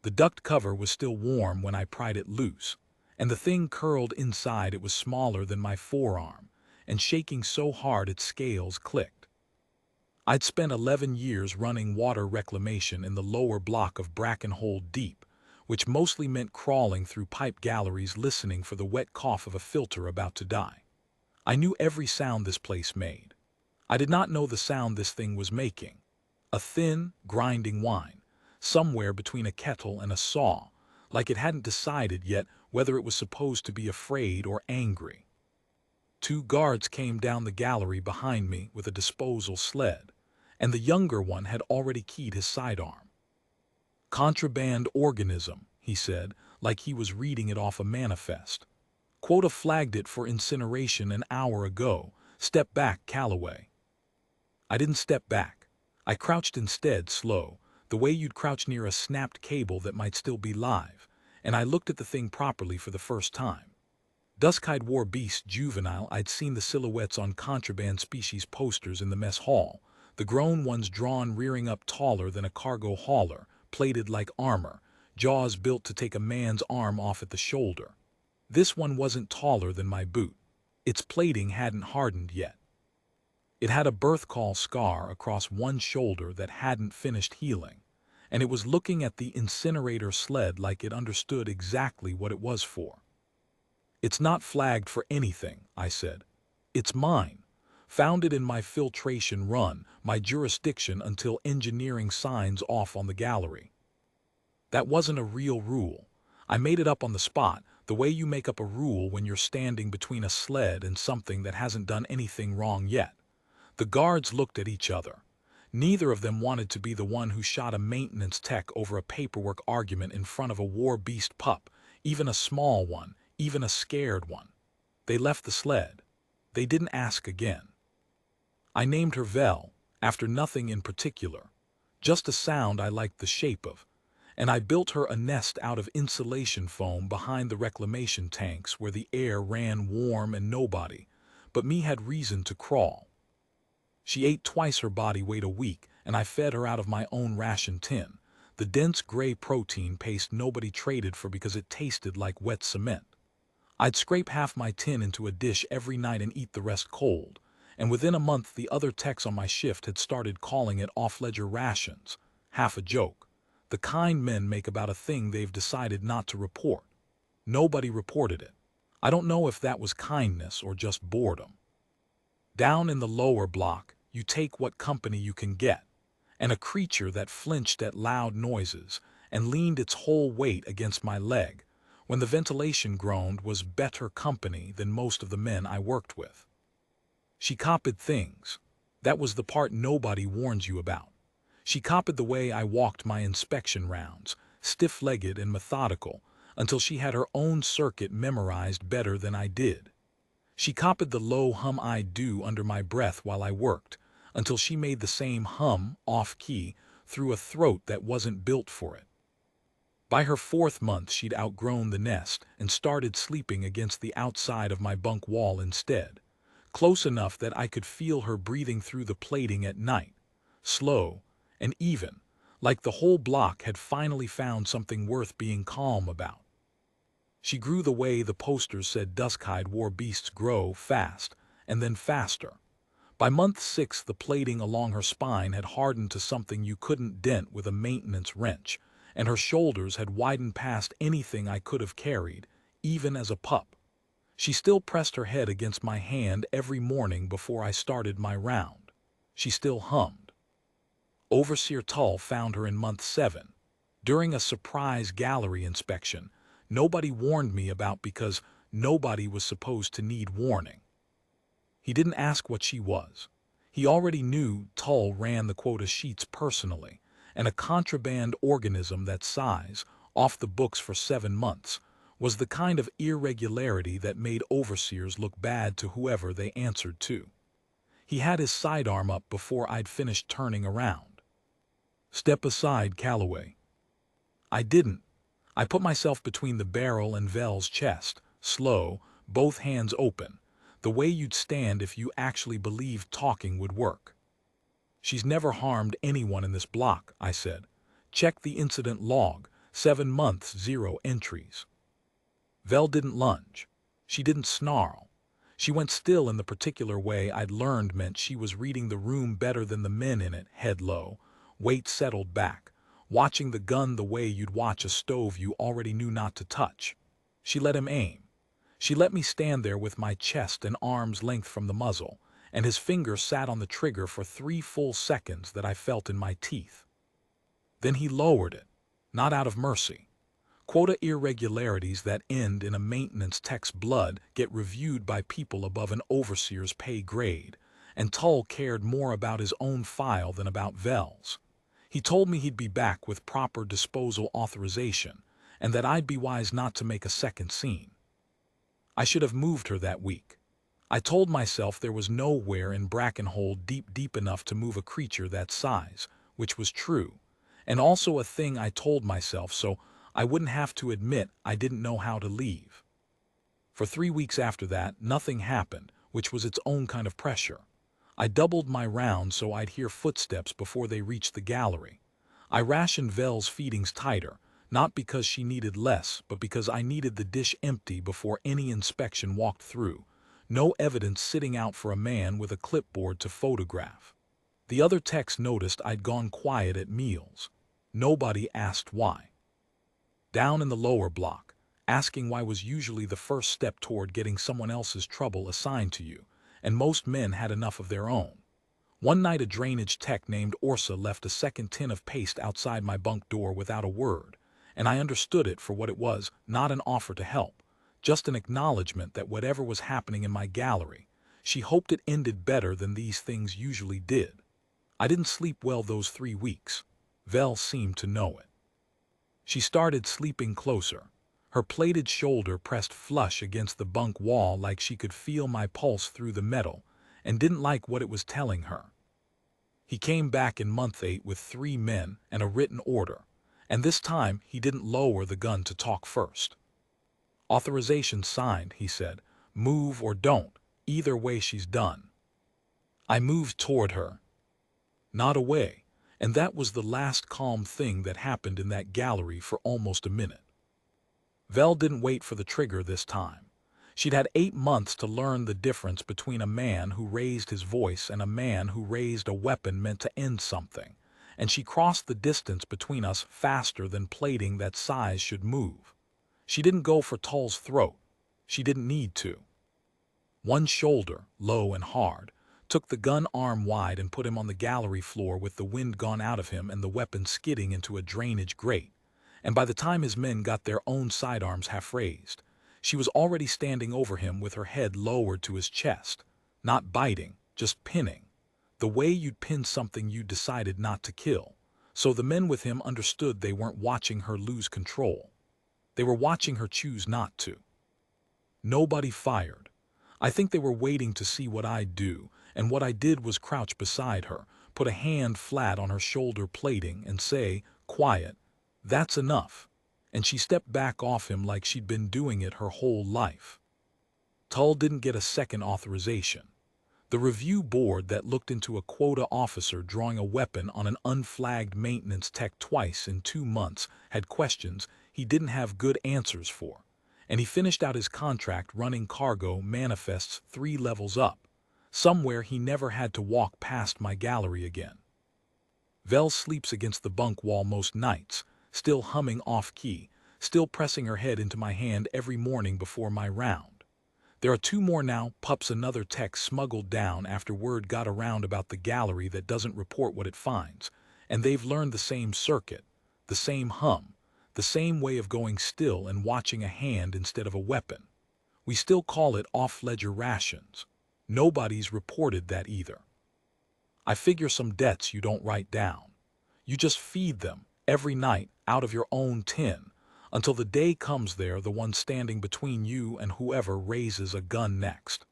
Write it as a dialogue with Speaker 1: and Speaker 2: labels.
Speaker 1: The duct cover was still warm when I pried it loose, and the thing curled inside. It was smaller than my forearm, and shaking so hard its scales clicked. I'd spent 11 years running water reclamation in the lower block of Brackenhole Deep, which mostly meant crawling through pipe galleries listening for the wet cough of a filter about to die. I knew every sound this place made. I did not know the sound this thing was making. A thin, grinding whine, somewhere between a kettle and a saw, like it hadn't decided yet whether it was supposed to be afraid or angry. 2 guards came down the gallery behind me with a disposal sled, and the younger one had already keyed his sidearm. "Contraband organism," he said, like he was reading it off a manifest. "Quota flagged it for incineration an hour ago. Step back, Calloway." I didn't step back. I crouched instead, slow, the way you'd crouch near a snapped cable that might still be live, and I looked at the thing properly for the first time. Dusk-eyed war beast juvenile. I'd seen the silhouettes on contraband species posters in the mess hall, the grown ones drawn rearing up taller than a cargo hauler, plated like armor, jaws built to take a man's arm off at the shoulder. This one wasn't taller than my boot. Its plating hadn't hardened yet. It had a birth call scar across one shoulder that hadn't finished healing, and it was looking at the incinerator sled like it understood exactly what it was for. "It's not flagged for anything," I said. "It's mine. Founded in my filtration run, my jurisdiction until engineering signs off on the gallery." That wasn't a real rule. I made it up on the spot, the way you make up a rule when you're standing between a sled and something that hasn't done anything wrong yet. The guards looked at each other. Neither of them wanted to be the one who shot a maintenance tech over a paperwork argument in front of a war beast pup, even a small one, even a scared one. They left the sled. They didn't ask again. I named her Vel, after nothing in particular, just a sound I liked the shape of, and I built her a nest out of insulation foam behind the reclamation tanks where the air ran warm and nobody, but me, had reason to crawl. She ate twice her body weight a week, and I fed her out of my own ration tin, the dense gray protein paste nobody traded for because it tasted like wet cement. I'd scrape half my tin into a dish every night and eat the rest cold, and within a month the other techs on my shift had started calling it off-ledger rations, half a joke, the kind men make about a thing they've decided not to report. Nobody reported it. I don't know if that was kindness or just boredom. Down in the lower block, you take what company you can get, and a creature that flinched at loud noises and leaned its whole weight against my leg when the ventilation groaned was better company than most of the men I worked with. She copied things. That was the part nobody warns you about. She copied the way I walked my inspection rounds, stiff-legged and methodical, until she had her own circuit memorized better than I did. She copied the low hum I'd do under my breath while I worked, until she made the same hum, off-key, through a throat that wasn't built for it. By her 4th month she'd outgrown the nest and started sleeping against the outside of my bunk wall instead, close enough that I could feel her breathing through the plating at night, slow and even, like the whole block had finally found something worth being calm about. She grew the way the posters said dusk-eyed war beasts grow, fast, and then faster. By month 6 the plating along her spine had hardened to something you couldn't dent with a maintenance wrench, and her shoulders had widened past anything I could have carried, even as a pup. She still pressed her head against my hand every morning before I started my round. She still hummed. Overseer Tull found her in month 7, during a surprise gallery inspection nobody warned me about because nobody was supposed to need warning. He didn't ask what she was. He already knew Tull ran the quota sheets personally, and a contraband organism that size, off the books for 7 months, was the kind of irregularity that made overseers look bad to whoever they answered to. He had his sidearm up before I'd finished turning around. "Step aside, Calloway." I didn't. I put myself between the barrel and Vel's chest, slow, both hands open, the way you'd stand if you actually believed talking would work. "She's never harmed anyone in this block," I said. "Check the incident log. 7 months, 0 entries. Vel didn't lunge. She didn't snarl. She went still in the particular way I'd learned meant she was reading the room better than the men in it, head low, weight settled back, watching the gun the way you'd watch a stove you already knew not to touch. She let him aim. She let me stand there with my chest an arm's length from the muzzle, and his finger sat on the trigger for 3 full seconds that I felt in my teeth. Then he lowered it, not out of mercy. Quota irregularities that end in a maintenance tech's blood get reviewed by people above an overseer's pay grade, and Tull cared more about his own file than about Vel's. He told me he'd be back with proper disposal authorization, and that I'd be wise not to make a second scene. I should have moved her that week. I told myself there was nowhere in Brackenhole deep enough to move a creature that size, which was true, and also a thing I told myself so I wouldn't have to admit I didn't know how to leave. For 3 weeks after that, nothing happened, which was its own kind of pressure. I doubled my rounds so I'd hear footsteps before they reached the gallery. I rationed Vel's feedings tighter, not because she needed less, but because I needed the dish empty before any inspection walked through. No evidence sitting out for a man with a clipboard to photograph. The other techs noticed I'd gone quiet at meals. Nobody asked why. Down in the lower block, asking why was usually the first step toward getting someone else's trouble assigned to you, and most men had enough of their own. One night a drainage tech named Orsa left a second tin of paste outside my bunk door without a word, and I understood it for what it was, not an offer to help, just an acknowledgement that whatever was happening in my gallery, she hoped it ended better than these things usually did. I didn't sleep well those 3 weeks. Vel seemed to know it. She started sleeping closer, her plated shoulder pressed flush against the bunk wall like she could feel my pulse through the metal, and didn't like what it was telling her. He came back in month 8 with 3 men and a written order, and this time he didn't lower the gun to talk first. "Authorization signed," he said. "Move or don't. Either way she's done." I moved toward her. Not away, and that was the last calm thing that happened in that gallery for almost a minute. Vel didn't wait for the trigger this time. She'd had 8 months to learn the difference between a man who raised his voice and a man who raised a weapon meant to end something, and she crossed the distance between us faster than plating that size should move. She didn't go for Tull's throat. She didn't need to. One shoulder, low and hard, took the gun arm wide and put him on the gallery floor with the wind gone out of him and the weapon skidding into a drainage grate. And by the time his men got their own sidearms half raised, she was already standing over him with her head lowered to his chest, not biting, just pinning, the way you'd pin something you decided not to kill. So the men with him understood they weren't watching her lose control. They were watching her choose not to. Nobody fired. I think they were waiting to see what I'd do, and what I did was crouch beside her, put a hand flat on her shoulder plating, and say, "Quiet, that's enough." And she stepped back off him like she'd been doing it her whole life. Tull didn't get a second authorization. The review board that looked into a quota officer drawing a weapon on an unflagged maintenance tech twice in 2 months had questions he didn't have good answers for, and he finished out his contract running cargo manifests 3 levels up, somewhere he never had to walk past my gallery again. Vel sleeps against the bunk wall most nights, still humming off-key, still pressing her head into my hand every morning before my round. There are 2 more now, pups another tech smuggled down after word got around about the gallery that doesn't report what it finds, and they've learned the same circuit, the same hum, the same way of going still and watching a hand instead of a weapon. We still call it off-ledger rations. Nobody's reported that either. I figure some debts you don't write down. You just feed them, every night, out of your own tin, until the day comes there, the one standing between you and whoever raises a gun next.